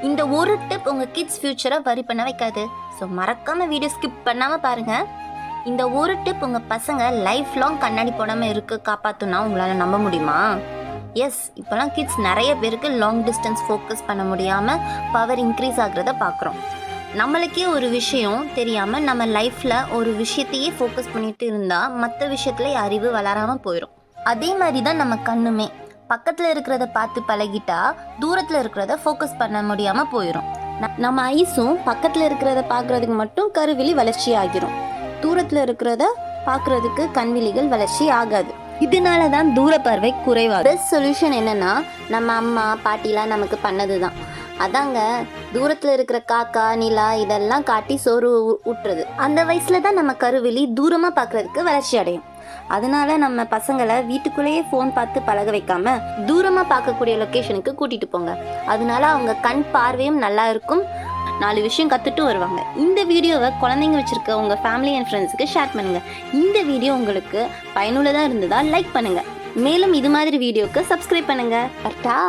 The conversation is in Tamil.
இந்த ஒரு டிப் உங்கள் கிட்ஸ் ஃப்யூச்சரை வரி பண்ண வைக்காது. ஸோ மறக்காமல் வீடியோ ஸ்கிப் பண்ணாமல் பாருங்கள். இந்த ஒரு டிப் உங்கள் பசங்க லைஃப் லாங் கண்ணாடி போடாமல் இருக்க காப்பாற்றுனா உங்களால் நம்ப முடியுமா? எஸ், இப்போலாம் கிட்ஸ் நிறைய பேருக்கு லாங் டிஸ்டன்ஸ் ஃபோக்கஸ் பண்ண முடியாமல் பவர் இன்க்ரீஸ் ஆகிறத பார்க்குறோம். நம்மளுக்கே ஒரு விஷயம் தெரியாமல் நம்ம லைஃப்பில் ஒரு விஷயத்தையே ஃபோக்கஸ் பண்ணிட்டு இருந்தால் மற்ற விஷயத்துல அறிவு வளராமல் போயிடும். அதே மாதிரி தான் நம்ம கண்ணுமே. பக்கத்தில் இருக்கிறத பார்த்து பழகிட்டா தூரத்தில் இருக்கிறத ஃபோக்கஸ் பண்ண முடியாமல் போயிடும். நம்ம ஐஸும் பக்கத்தில் இருக்கிறத பார்க்குறதுக்கு மட்டும் கருவிழி வளர்ச்சி ஆகிரும். தூரத்தில் இருக்கிறத பார்க்குறதுக்கு கண்விழிகள் வளர்ச்சி ஆகாது. இதனால தான் தூர பார்வை குறைவாக. பெஸ்ட் சொல்யூஷன் என்னன்னா, நம்ம அம்மா பாட்டிலாம் நமக்கு பண்ணது தான். அதாங்க, தூரத்தில் இருக்கிற காக்கா நிலா இதெல்லாம் காட்டி சோறு ஊட்டுறது. அந்த வயசுல தான் நம்ம கருவிழி தூரமாக பார்க்குறதுக்கு வளர்ச்சி அடையும். அதனால நம்ம பசங்களை வீட்டுக்குள்ளேயே ஃபோன் பார்த்து பழக வைக்காம தூரமாக பார்க்கக்கூடிய லொக்கேஷனுக்கு கூட்டிகிட்டு போங்க. அதனால அவங்க கண் பார்வையும் நல்லா இருக்கும், 4 விஷயம் கற்றுட்டும் வருவாங்க. இந்த வீடியோவை குழந்தைங்க வச்சுருக்க உங்கள் ஃபேமிலி அண்ட் ஃப்ரெண்ட்ஸுக்கு ஷேர் பண்ணுங்கள். இந்த வீடியோ உங்களுக்கு பயனுள்ளதாக இருந்ததா லைக் பண்ணுங்கள். மேலும் இது மாதிரி வீடியோக்கு சப்ஸ்கிரைப் பண்ணுங்கள். கரெக்டா?